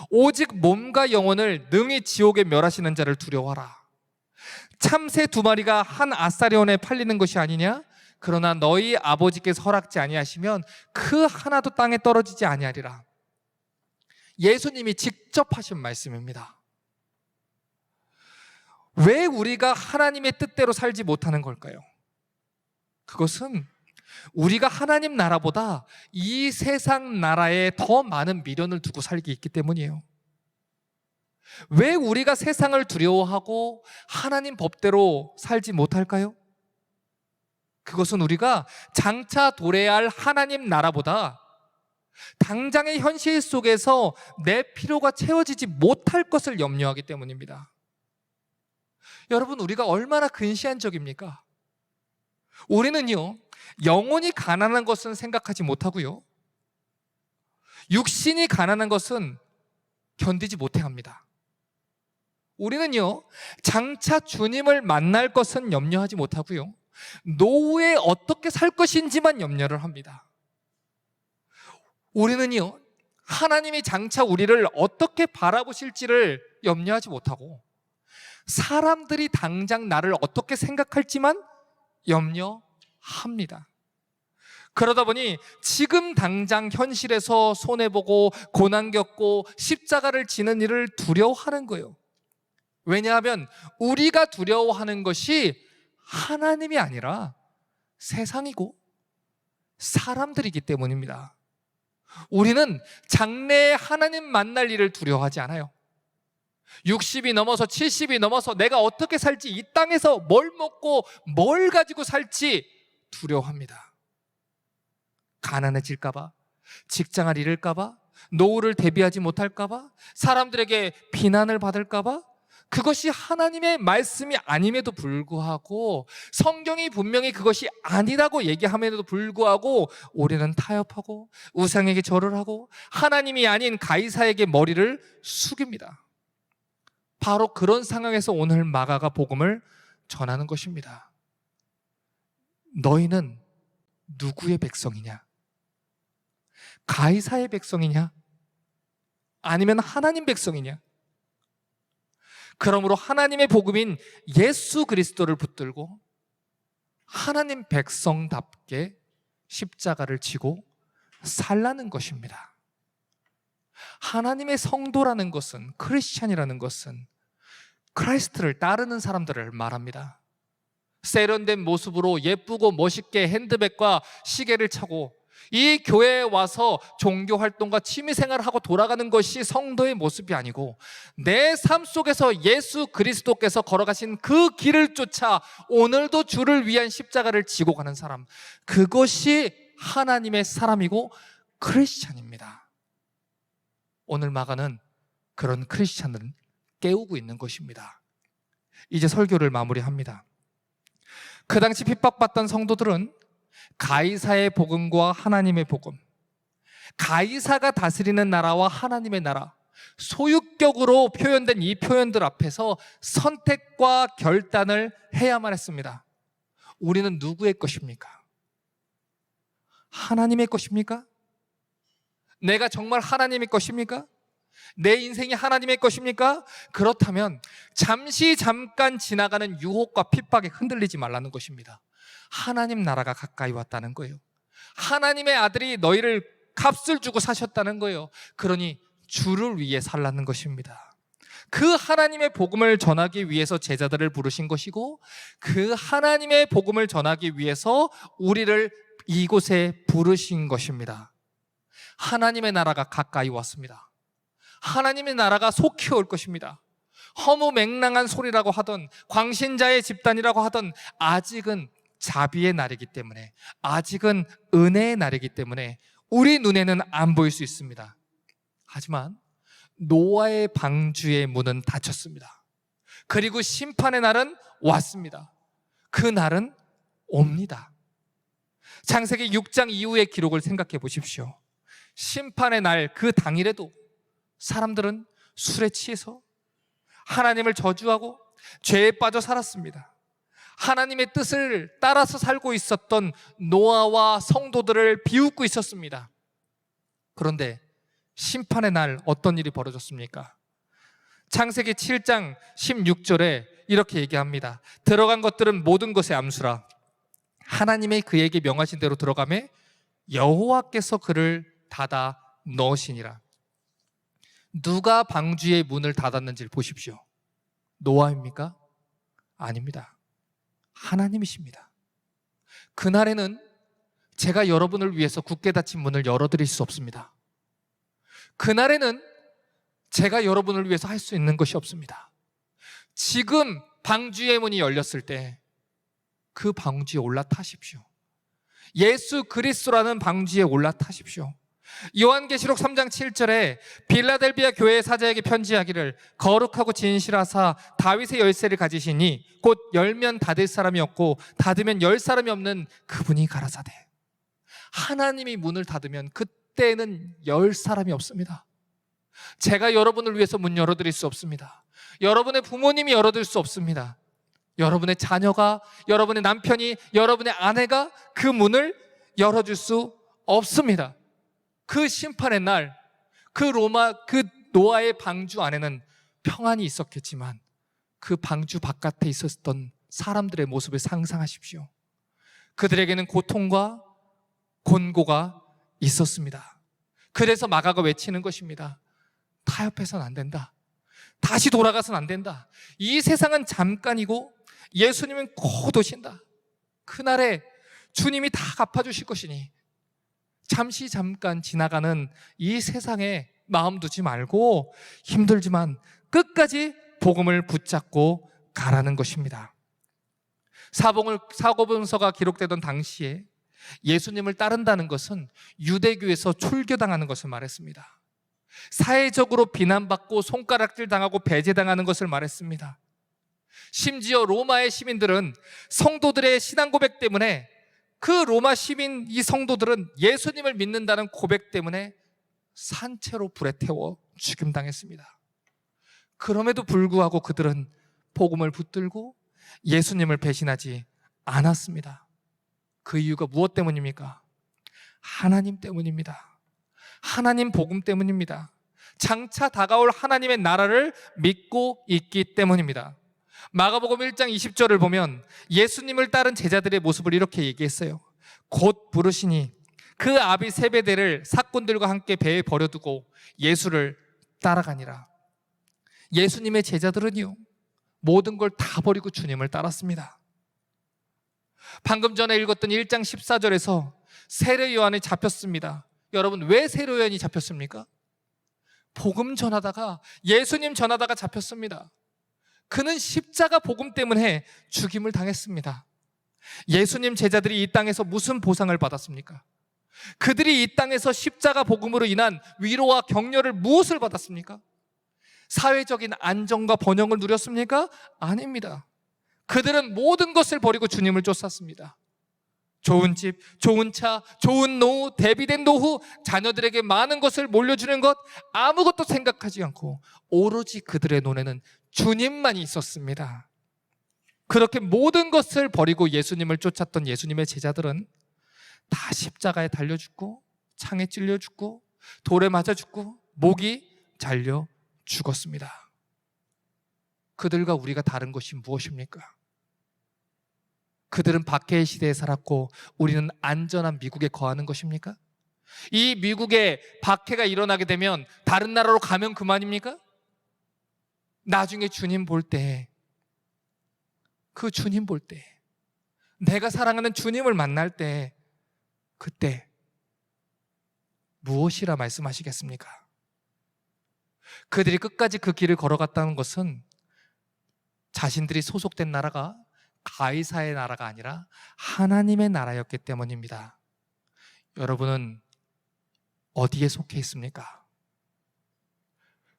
오직 몸과 영혼을 능히 지옥에 멸하시는 자를 두려워하라. 참새 2마리가 한 아사리온에 팔리는 것이 아니냐? 그러나 너희 아버지께서 허락지 아니하시면 그 하나도 땅에 떨어지지 아니하리라. 예수님이 직접 하신 말씀입니다. 왜 우리가 하나님의 뜻대로 살지 못하는 걸까요? 그것은 우리가 하나님 나라보다 이 세상 나라에 더 많은 미련을 두고 살기 있기 때문이에요. 왜 우리가 세상을 두려워하고 하나님 법대로 살지 못할까요? 그것은 우리가 장차 도래해야 할 하나님 나라보다 당장의 현실 속에서 내 필요가 채워지지 못할 것을 염려하기 때문입니다. 여러분, 우리가 얼마나 근시안적입니까? 우리는요, 영혼이 가난한 것은 생각하지 못하고요, 육신이 가난한 것은 견디지 못해 합니다. 우리는요, 장차 주님을 만날 것은 염려하지 못하고요, 노후에 어떻게 살 것인지만 염려를 합니다. 우리는요, 하나님이 장차 우리를 어떻게 바라보실지를 염려하지 못하고 사람들이 당장 나를 어떻게 생각할지만 염려합니다. 그러다 보니 지금 당장 현실에서 손해보고 고난 겪고 십자가를 지는 일을 두려워하는 거예요. 왜냐하면 우리가 두려워하는 것이 하나님이 아니라 세상이고 사람들이기 때문입니다. 우리는 장래에 하나님 만날 일을 두려워하지 않아요. 60이 넘어서 70이 넘어서 내가 어떻게 살지, 이 땅에서 뭘 먹고 뭘 가지고 살지 두려워합니다. 가난해질까봐, 직장을 잃을까봐, 노후를 대비하지 못할까봐, 사람들에게 비난을 받을까봐. 그것이 하나님의 말씀이 아님에도 불구하고, 성경이 분명히 그것이 아니라고 얘기함에도 불구하고 우리는 타협하고 우상에게 절을 하고 하나님이 아닌 가이사에게 머리를 숙입니다. 바로 그런 상황에서 오늘 마가가 복음을 전하는 것입니다. 너희는 누구의 백성이냐? 가이사의 백성이냐? 아니면 하나님 백성이냐? 그러므로 하나님의 복음인 예수 그리스도를 붙들고 하나님 백성답게 십자가를 지고 살라는 것입니다. 하나님의 성도라는 것은, 크리스찬이라는 것은 크라이스트를 따르는 사람들을 말합니다. 세련된 모습으로 예쁘고 멋있게 핸드백과 시계를 차고 이 교회에 와서 종교 활동과 취미 생활을 하고 돌아가는 것이 성도의 모습이 아니고 내 삶 속에서 예수 그리스도께서 걸어가신 그 길을 쫓아 오늘도 주를 위한 십자가를 지고 가는 사람, 그것이 하나님의 사람이고 크리스찬입니다. 오늘 마가는 그런 크리스찬을 깨우고 있는 것입니다. 이제 설교를 마무리합니다. 그 당시 핍박받던 성도들은 가이사의 복음과 하나님의 복음, 가이사가 다스리는 나라와 하나님의 나라, 소유격으로 표현된 이 표현들 앞에서 선택과 결단을 해야만 했습니다. 우리는 누구의 것입니까? 하나님의 것입니까? 내가 정말 하나님의 것입니까? 내 인생이 하나님의 것입니까? 그렇다면 잠깐 지나가는 유혹과 핍박에 흔들리지 말라는 것입니다. 하나님 나라가 가까이 왔다는 거예요. 하나님의 아들이 너희를 값을 주고 사셨다는 거예요. 그러니 주를 위해 살라는 것입니다. 그 하나님의 복음을 전하기 위해서 제자들을 부르신 것이고, 그 하나님의 복음을 전하기 위해서 우리를 이곳에 부르신 것입니다. 하나님의 나라가 가까이 왔습니다. 하나님의 나라가 속히 올 것입니다. 허무맹랑한 소리라고 하던, 광신자의 집단이라고 하던, 아직은 자비의 날이기 때문에, 아직은 은혜의 날이기 때문에 우리 눈에는 안 보일 수 있습니다. 하지만 노아의 방주의 문은 닫혔습니다. 그리고 심판의 날은 왔습니다. 그 날은 옵니다. 창세기 6장 이후의 기록을 생각해 보십시오. 심판의 날 그 당일에도 사람들은 술에 취해서 하나님을 저주하고 죄에 빠져 살았습니다. 하나님의 뜻을 따라서 살고 있었던 노아와 성도들을 비웃고 있었습니다. 그런데 심판의 날 어떤 일이 벌어졌습니까? 창세기 7장 16절에 이렇게 얘기합니다. 들어간 것들은 모든 것의 암수라. 하나님의 그에게 명하신 대로 들어가매 여호와께서 그를 닫아 넣으시니라. 누가 방주의 문을 닫았는지를 보십시오. 노아입니까? 아닙니다. 하나님이십니다. 그날에는 제가 여러분을 위해서 굳게 닫힌 문을 열어드릴 수 없습니다. 그날에는 제가 여러분을 위해서 할 수 있는 것이 없습니다. 지금 방주의 문이 열렸을 때 그 방주에 올라타십시오. 예수 그리스도라는 방주에 올라타십시오. 요한계시록 3장 7절에 빌라델비아 교회의 사자에게 편지하기를 거룩하고 진실하사 다윗의 열쇠를 가지시니 곧 열면 닫을 사람이 없고 닫으면 열 사람이 없는 그분이 가라사대. 하나님이 문을 닫으면 그때는 열 사람이 없습니다. 제가 여러분을 위해서 문 열어드릴 수 없습니다. 여러분의 부모님이 열어드릴 수 없습니다. 여러분의 자녀가, 여러분의 남편이, 여러분의 아내가 그 문을 열어줄 수 없습니다. 그 심판의 날, 그 노아의 방주 안에는 평안이 있었겠지만 그 방주 바깥에 있었던 사람들의 모습을 상상하십시오. 그들에게는 고통과 곤고가 있었습니다. 그래서 마가가 외치는 것입니다. 타협해서는 안 된다. 다시 돌아가서는 안 된다. 이 세상은 잠깐이고 예수님은 곧 오신다. 그날에 주님이 다 갚아주실 것이니 잠깐 지나가는 이 세상에 마음 두지 말고 힘들지만 끝까지 복음을 붙잡고 가라는 것입니다. 사고분서가 기록되던 당시에 예수님을 따른다는 것은 유대교에서 출교당하는 것을 말했습니다. 사회적으로 비난받고 손가락질 당하고 배제당하는 것을 말했습니다. 심지어 로마의 시민들은 성도들의 신앙 고백 때문에, 그 로마 시민 이 성도들은 예수님을 믿는다는 고백 때문에 산채로 불에 태워 죽임당했습니다. 그럼에도 불구하고 그들은 복음을 붙들고 예수님을 배신하지 않았습니다. 그 이유가 무엇 때문입니까? 하나님 때문입니다. 하나님 복음 때문입니다. 장차 다가올 하나님의 나라를 믿고 있기 때문입니다. 마가복음 1장 20절을 보면 예수님을 따른 제자들의 모습을 이렇게 얘기했어요. 곧 부르시니 그 아비 세베대를 사꾼들과 함께 배에 버려두고 예수를 따라가니라. 예수님의 제자들은요, 모든 걸 다 버리고 주님을 따랐습니다. 방금 전에 읽었던 1장 14절에서 세례 요한이 잡혔습니다. 여러분, 왜 세례 요한이 잡혔습니까? 복음 전하다가, 예수님 전하다가 잡혔습니다. 그는 십자가 복음 때문에 죽임을 당했습니다. 예수님 제자들이 이 땅에서 무슨 보상을 받았습니까? 그들이 이 땅에서 십자가 복음으로 인한 위로와 격려를 무엇을 받았습니까? 사회적인 안정과 번영을 누렸습니까? 아닙니다. 그들은 모든 것을 버리고 주님을 쫓았습니다. 좋은 집, 좋은 차, 좋은 노후, 대비된 노후, 자녀들에게 많은 것을 몰려주는 것, 아무것도 생각하지 않고 오로지 그들의 눈에는 주님만이 있었습니다. 그렇게 모든 것을 버리고 예수님을 쫓았던 예수님의 제자들은 다 십자가에 달려 죽고, 창에 찔려 죽고, 돌에 맞아 죽고, 목이 잘려 죽었습니다. 그들과 우리가 다른 것이 무엇입니까? 그들은 박해의 시대에 살았고 우리는 안전한 미국에 거하는 것입니까? 이 미국에 박해가 일어나게 되면 다른 나라로 가면 그만입니까? 나중에 주님 볼 때, 그 주님 볼 때, 내가 사랑하는 주님을 만날 때, 그때 무엇이라 말씀하시겠습니까? 그들이 끝까지 그 길을 걸어갔다는 것은 자신들이 소속된 나라가 가이사의 나라가 아니라 하나님의 나라였기 때문입니다. 여러분은 어디에 속해 있습니까?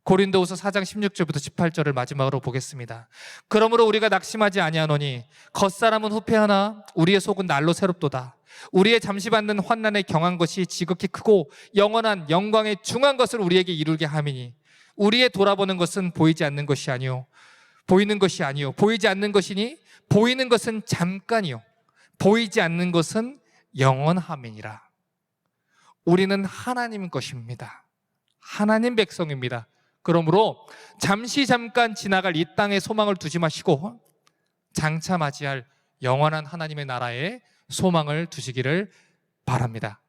고린도후서 4장 16절부터 18절을 마지막으로 보겠습니다. 그러므로 우리가 낙심하지 아니하노니 겉사람은 후패하나 우리의 속은 날로 새롭도다. 우리의 잠시 받는 환난에 경한 것이 지극히 크고 영원한 영광에 중한 것을 우리에게 이루게 함이니 우리의 돌아보는 것은 보이지 않는 것이 아니요 보이는 것이 아니요 보이지 않는 것이니 보이는 것은 잠깐이요 보이지 않는 것은 영원함이니라. 우리는 하나님 것입니다. 하나님 백성입니다. 그러므로 잠깐 지나갈 이 땅에 소망을 두지 마시고 장차 맞이할 영원한 하나님의 나라에 소망을 두시기를 바랍니다.